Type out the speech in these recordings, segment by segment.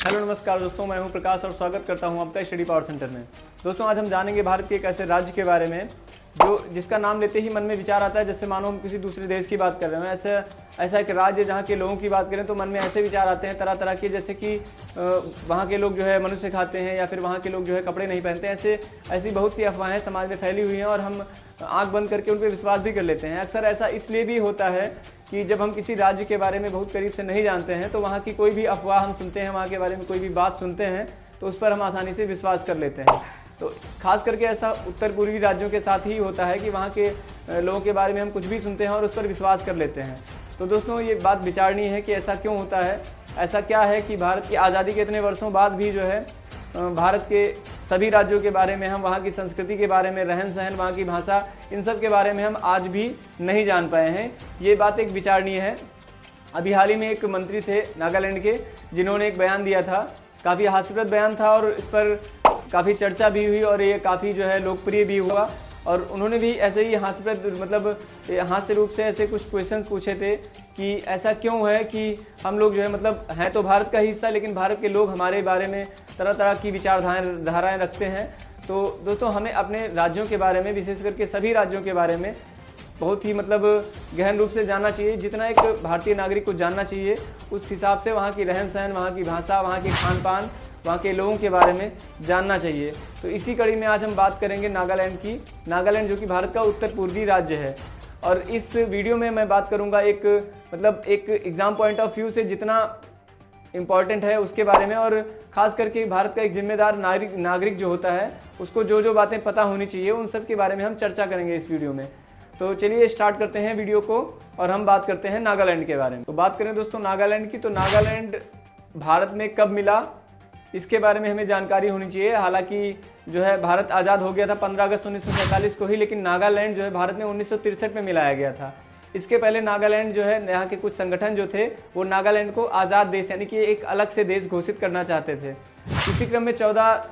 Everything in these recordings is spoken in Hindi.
हेलो नमस्कार दोस्तों, मैं हूं प्रकाश और स्वागत करता हूं आपका स्टडी पावर सेंटर में। दोस्तों आज हम जानेंगे भारत के एक ऐसे राज्य के बारे में जिसका नाम लेते ही मन में विचार आता है जैसे मानो हम किसी दूसरे देश की बात कर रहे हैं। ऐसा एक राज्य जहां के लोगों की बात करें तो मन में ऐसे विचार आते हैं तरह तरह के, जैसे कि वहां के लोग जो है मनुष्य खाते हैं या फिर वहां के लोग जो है कपड़े नहीं पहनते हैं। ऐसी बहुत सी अफवाहें समाज में फैली हुई हैं और हम आंख बंद करके उन पर विश्वास भी कर लेते हैं। अक्सर ऐसा इसलिए भी होता है कि जब हम किसी राज्य के बारे में बहुत करीब से नहीं जानते हैं तो वहाँ की कोई भी अफवाह हम सुनते हैं, वहाँ के बारे में कोई भी बात सुनते हैं तो उस पर हम आसानी से विश्वास कर लेते हैं। तो खास करके ऐसा उत्तर पूर्वी राज्यों के साथ ही होता है कि वहाँ के लोगों के बारे में हम कुछ भी सुनते हैं और उस पर विश्वास कर लेते हैं। तो दोस्तों ये बात विचारनीय है कि ऐसा क्यों होता है। ऐसा क्या है कि भारत की आज़ादी के इतने वर्षों बाद भी जो है भारत के सभी राज्यों के बारे में हम वहाँ की संस्कृति के बारे में, रहन सहन, वहाँ की भाषा, इन सब के बारे में हम आज भी नहीं जान पाए हैं। ये बात एक विचारणीय है। अभी हाल ही में एक मंत्री थे नागालैंड के, जिन्होंने एक बयान दिया था, काफ़ी हास्यास्पद बयान था और इस पर काफ़ी चर्चा भी हुई और ये काफ़ी जो है लोकप्रिय भी हुआ। और उन्होंने भी ऐसे ही हास्य रूप से ऐसे कुछ क्वेश्चंस पूछे थे कि ऐसा क्यों है कि हम लोग जो है हैं तो भारत का हिस्सा, लेकिन भारत के लोग हमारे बारे में तरह तरह की विचारधाराएं रखते हैं। तो दोस्तों हमें अपने राज्यों के बारे में, विशेष करके सभी राज्यों के बारे में बहुत ही गहन रूप से जानना चाहिए। जितना एक भारतीय नागरिक को जानना चाहिए उस हिसाब से वहाँ की रहन सहन, वहाँ की भाषा, वहाँ के खान पान, वहाँ के लोगों के बारे में जानना चाहिए। तो इसी कड़ी में आज हम बात करेंगे नागालैंड की। नागालैंड जो कि भारत का उत्तर पूर्वी राज्य है। और इस वीडियो में मैं बात करूँगा एक एग्जाम पॉइंट ऑफ व्यू से जितना इम्पॉर्टेंट है उसके बारे में, और ख़ास करके भारत का एक जिम्मेदार नागरिक जो होता है उसको जो जो बातें पता होनी चाहिए उन सब के बारे में हम चर्चा करेंगे इस वीडियो में। तो चलिए स्टार्ट करते हैं वीडियो को और हम बात करते हैं नागालैंड के बारे में। तो बात करें दोस्तों नागालैंड की, तो नागालैंड भारत में कब मिला इसके बारे में हमें जानकारी होनी चाहिए। हालांकि जो है भारत आज़ाद हो गया था 15 अगस्त 1947 को ही, लेकिन नागालैंड जो है भारत में 1963 में मिलाया गया था। इसके पहले नागालैंड जो है, यहाँ के कुछ संगठन जो थे वो नागालैंड को आज़ाद देश यानी कि एक अलग से देश घोषित करना चाहते थे। इसी क्रम में 14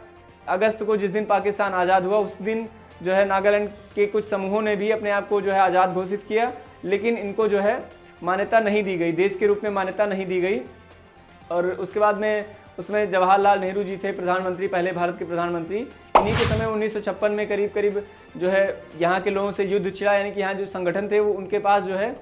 अगस्त को जिस दिन पाकिस्तान आज़ाद हुआ उस दिन जो है नागालैंड के कुछ समूहों ने भी अपने आप को जो है आज़ाद घोषित किया, लेकिन इनको जो है मान्यता नहीं दी गई, देश के रूप में मान्यता नहीं दी गई। और उसके बाद में उसमें जवाहरलाल नेहरू जी थे प्रधानमंत्री, पहले भारत के प्रधानमंत्री। इन्हीं के समय 1956 में करीब जो है यहाँ के लोगों से युद्ध छिड़ा, यानी कि यहाँ जो संगठन थे वो उनके पास जो है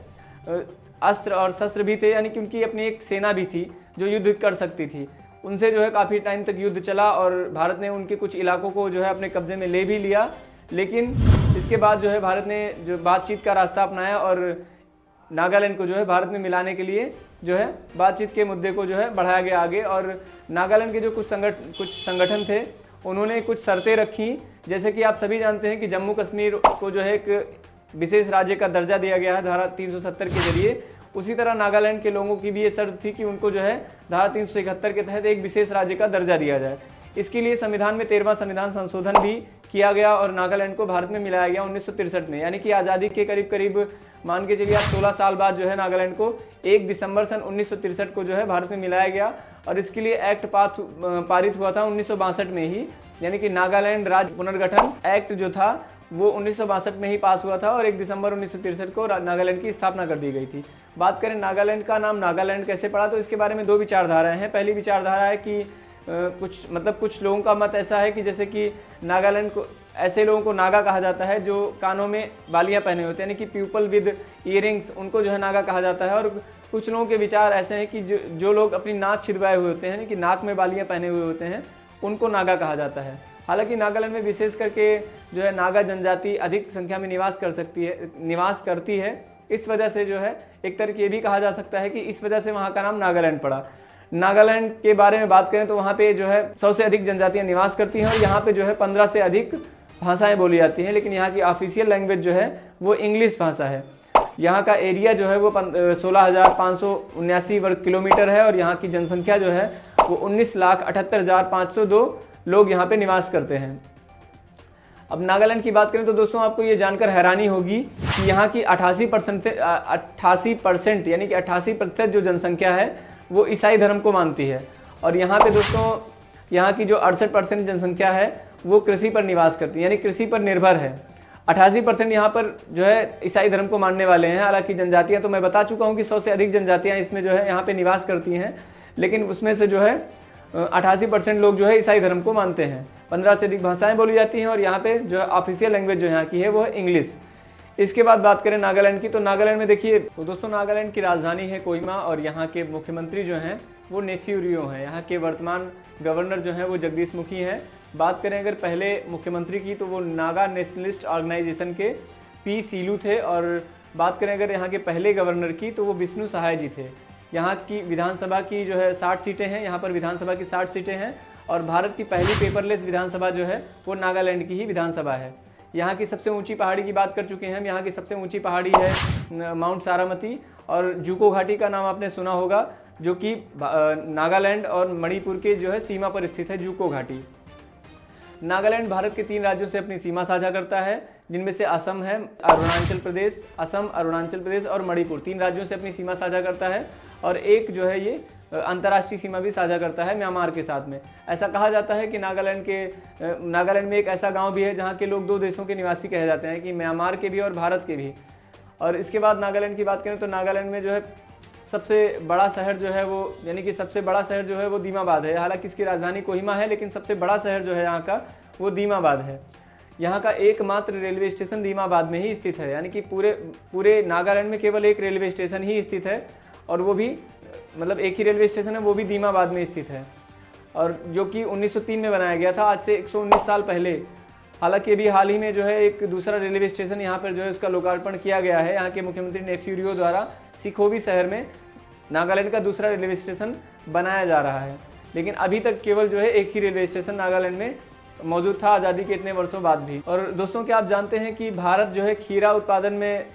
अस्त्र और शस्त्र भी थे, यानी कि उनकी अपनी एक सेना भी थी जो युद्ध कर सकती थी। उनसे जो है काफ़ी टाइम तक युद्ध चला और भारत ने उनके कुछ इलाकों को जो है अपने कब्जे में ले भी लिया। लेकिन इसके बाद जो है भारत ने जो बातचीत का रास्ता अपनाया और नागालैंड को जो है भारत में मिलाने के लिए जो है बातचीत के मुद्दे को जो है बढ़ाया गया आगे। और नागालैंड के जो कुछ संगठन थे उन्होंने कुछ शर्तें रखी, जैसे कि आप सभी जानते हैं कि जम्मू कश्मीर को जो है एक विशेष राज्य का दर्जा दिया गया है धारा 370 के जरिए। उसी तरह नागालैंड के लोगों की भी ये शर्त थी कि उनको जो है धारा 371 के तहत एक विशेष राज्य का दर्जा दिया जाए। इसके लिए संविधान में 13वां संविधान संशोधन भी किया गया और नागालैंड को भारत में मिलाया गया 1963 में, यानी कि आज़ादी के करीब मान के चलिए आप 16 साल बाद जो है नागालैंड को 1 दिसंबर सन 1963 को जो है भारत में मिलाया गया। और इसके लिए एक्ट पारित हुआ था 1962 में ही, यानी कि नागालैंड राज्य पुनर्गठन एक्ट जो था वो 1962 में ही पास हुआ था और 1 दिसंबर 1963 को नागालैंड की स्थापना कर दी गई थी। बात करें नागालैंड का नाम नागालैंड कैसे पड़ा, तो इसके बारे में दो विचारधाराएं हैं। पहली विचारधारा है कि कुछ लोगों का मत ऐसा है कि जैसे कि नागालैंड को, ऐसे लोगों को नागा कहा जाता है जो कानों में बालियां पहने होते हैं, यानी कि पीपल विद ईयरिंग्स, उनको जो है नागा कहा जाता है। और कुछ लोगों के विचार ऐसे हैं कि जो लोग अपनी नाक छिदवाए हुए होते हैं, कि नाक में बालियां पहने हुए होते हैं, उनको नागा कहा जाता है। हालांकि नागालैंड में विशेष करके जो है नागा जनजाति अधिक संख्या में निवास करती है। इस वजह से जो है एक तरह ये भी कहा जा सकता है कि इस वजह से वहाँ का नाम नागालैंड पड़ा। नागालैंड के बारे में बात करें तो वहाँ पे जो है 100 से अधिक जनजातियाँ निवास करती हैं और यहाँ पे जो है 15 से अधिक भाषाएं बोली जाती हैं, लेकिन यहाँ की ऑफिशियल लैंग्वेज जो है वो इंग्लिश भाषा है। यहाँ का एरिया जो है वो 16,579 वर्ग किलोमीटर है और यहाँ की जनसंख्या जो है वो 19,78,502 लोग यहाँ पे निवास करते हैं। अब नागालैंड की बात करें तो दोस्तों आपको ये जानकर हैरानी होगी कि यहाँ की 88% यानी कि 88% जो जनसंख्या है वो ईसाई धर्म को मानती है। और यहाँ पे दोस्तों यहाँ की जो 68% जनसंख्या है वो कृषि पर निवास करती है, यानी कृषि पर निर्भर है। 88% यहाँ पर जो है ईसाई धर्म को मानने वाले हैं। हालांकि जनजातियाँ तो मैं बता चुका हूँ कि 100 से अधिक जनजातियाँ इसमें जो है यहाँ पे निवास करती हैं, लेकिन उसमें से जो है 88% लोग जो है ईसाई धर्म को मानते हैं। 15 से अधिक भाषाएं बोली जाती हैं और यहाँ पे जो है ऑफिशियल लैंग्वेज जो यहाँ की है वो है इंग्लिश। इसके बाद बात करें नागालैंड की, तो नागालैंड में देखिए तो दोस्तों नागालैंड की राजधानी है कोहिमा और यहाँ के मुख्यमंत्री जो हैं वो नेफ्यू रियो हैं। यहाँ के वर्तमान गवर्नर जो हैं वो जगदीश मुखी हैं। बात करें अगर पहले मुख्यमंत्री की तो वो नागा नेशनलिस्ट ऑर्गेनाइजेशन के पी सीलू थे, और बात करें अगर यहाँ के पहले गवर्नर की तो वो विष्णु सहाय जी थे। यहाँ की विधानसभा की जो है 60 सीटें हैं, यहाँ पर विधानसभा की 60 सीटें हैं और भारत की पहली पेपरलेस विधानसभा जो है वो नागालैंड की ही विधानसभा है। यहाँ की सबसे ऊंची पहाड़ी की बात कर चुके हैं हम। यहाँ की सबसे ऊंची पहाड़ी है माउंट सारामती, और जूको घाटी का नाम आपने सुना होगा, जो कि नागालैंड और मणिपुर के जो है सीमा पर स्थित है जूको घाटी। नागालैंड भारत के 3 राज्यों से अपनी सीमा साझा करता है, जिनमें से असम है, अरुणाचल प्रदेश और मणिपुर 3 राज्यों से अपनी सीमा साझा करता है, और एक जो है ये अंतर्राष्ट्रीय सीमा भी साझा करता है म्यांमार के साथ में। ऐसा कहा जाता है कि नागालैंड में एक ऐसा गांव भी है जहां के लोग 2 देशों के निवासी कहे जाते हैं, कि म्यांमार के भी और भारत के भी। और इसके बाद नागालैंड की बात करें तो नागालैंड में जो है सबसे बड़ा शहर जो है वो, यानी कि सबसे बड़ा शहर जो है वो दीमाबाद है। हालांकि इसकी राजधानी कोहिमा है, लेकिन सबसे बड़ा शहर जो है यहाँ का वो दीमाबाद है। यहाँ का एकमात्र रेलवे स्टेशन दीमाबाद में ही स्थित है, यानी कि पूरे नागालैंड में केवल एक रेलवे स्टेशन ही स्थित है, और वो भी मतलब एक ही रेलवे स्टेशन है, वो भी दीमाबाद में स्थित है, और जो कि 1903 में बनाया गया था, आज से 119 साल पहले। हालांकि अभी हाल ही में जो है एक दूसरा रेलवे स्टेशन यहाँ पर जो है उसका लोकार्पण किया गया है। यहाँ के मुख्यमंत्री नेफ्यू रियो द्वारा सिखोवी शहर में नागालैंड का दूसरा रेलवे स्टेशन बनाया जा रहा है, लेकिन अभी तक केवल जो है एक ही रेलवे स्टेशन नागालैंड में मौजूद था आज़ादी के इतने वर्षों बाद भी। और दोस्तों क्या आप जानते हैं कि भारत जो है खीरा उत्पादन में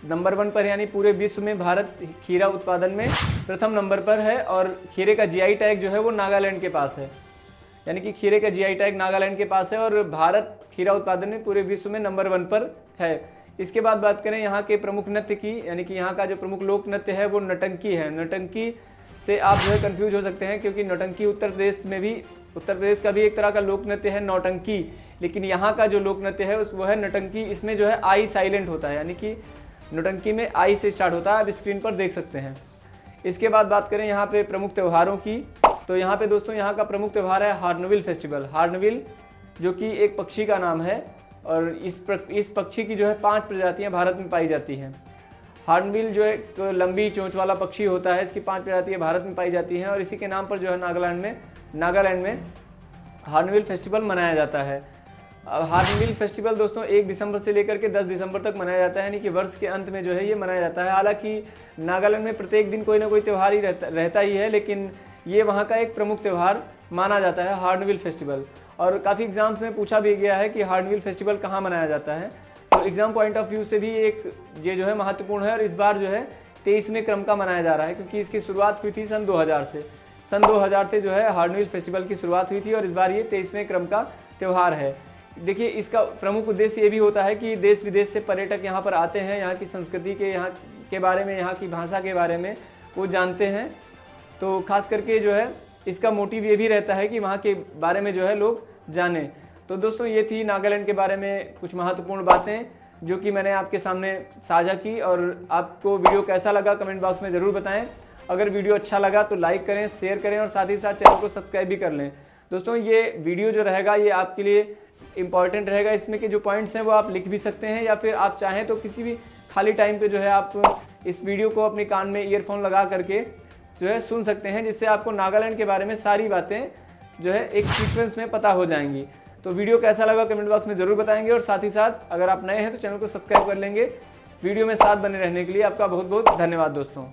नंबर 1 पर, यानी पूरे विश्व में भारत खीरा उत्पादन में प्रथम नंबर पर है, और खीरे का जीआई टैग जो है वो नागालैंड के पास है, यानी कि खीरे का जीआई टैग नागालैंड के पास है, और भारत खीरा उत्पादन में पूरे विश्व में नंबर 1 पर है। इसके बाद बात करें यहाँ के प्रमुख नृत्य की, यानी कि यहाँ का जो प्रमुख लोक नृत्य है वो नौटंकी है। नौटंकी से आप जो है कंफ्यूज हो सकते हैं, क्योंकि नौटंकी उत्तर प्रदेश का भी एक तरह का लोक नृत्य है नौटंकी, लेकिन यहाँ का जो लोक नृत्य है वो है नौटंकी। इसमें जो है आई साइलेंट होता है, यानी कि नौटंकी में आई से स्टार्ट होता है, आप स्क्रीन पर देख सकते हैं। इसके बाद बात करें यहाँ पे प्रमुख त्योहारों की, तो यहाँ पे दोस्तों यहाँ का प्रमुख त्यौहार है हार्नबिल फेस्टिवल। हार्नबिल जो कि एक पक्षी का नाम है, और इस पक्षी की जो है 5 प्रजातियाँ भारत में पाई जाती हैं। हार्नबिल जो एक लंबी चोंच वाला पक्षी होता है, इसकी 5 प्रजातियाँ भारत में पाई जाती हैं, और इसी के नाम पर जो है नागालैंड में हार्नबिल फेस्टिवल मनाया जाता है। हार्नबिल फेस्टिवल दोस्तों 1 दिसंबर से लेकर के 10 दिसंबर तक मनाया जाता है, यानी कि वर्ष के अंत में जो है ये मनाया जाता है। हालांकि नागालैंड में प्रत्येक दिन कोई ना कोई त्यौहार ही रहता ही है, लेकिन ये वहाँ का एक प्रमुख त्यौहार माना जाता है हार्नबिल फेस्टिवल। और काफ़ी एग्जाम्स में पूछा भी गया है कि हार्नबिल फेस्टिवल कहाँ मनाया जाता है, तो एग्जाम पॉइंट ऑफ व्यू से भी ये जो है महत्वपूर्ण है, और इस बार जो है 23वें क्रम का मनाया जा रहा है, क्योंकि इसकी शुरुआत हुई थी सन 2000 से। सन 2000 से जो है हार्नबिल फेस्टिवल की शुरुआत हुई थी, और इस बार ये 23वें क्रम का त्यौहार है। देखिए इसका प्रमुख उद्देश्य ये भी होता है कि देश विदेश से पर्यटक यहाँ पर आते हैं, यहाँ की संस्कृति के यहाँ के बारे में, यहाँ की भाषा के बारे में वो जानते हैं। तो खास करके जो है इसका मोटिव ये भी रहता है कि वहाँ के बारे में जो है लोग जाने। तो दोस्तों ये थी नागालैंड के बारे में कुछ महत्वपूर्ण बातें जो कि मैंने आपके सामने साझा की, और आपको वीडियो कैसा लगा कमेंट बॉक्स में ज़रूर बताएं। अगर वीडियो अच्छा लगा तो लाइक करें, शेयर करें, और साथ ही साथ चैनल को सब्सक्राइब भी कर लें। दोस्तों ये वीडियो जो रहेगा ये आपके लिए इंपॉर्टेंट रहेगा, इसमें के जो पॉइंट्स हैं वो आप लिख भी सकते हैं, या फिर आप चाहें तो किसी भी खाली टाइम पे जो है आप इस वीडियो को अपने कान में ईयरफोन लगा करके जो है सुन सकते हैं, जिससे आपको नागालैंड के बारे में सारी बातें जो है एक सीक्वेंस में पता हो जाएंगी। तो वीडियो कैसा लगा कमेंट बॉक्स में ज़रूर बताएंगे, और साथ ही साथ अगर आप नए हैं तो चैनल को सब्सक्राइब कर लेंगे। वीडियो में साथ बने रहने के लिए आपका बहुत बहुत धन्यवाद दोस्तों।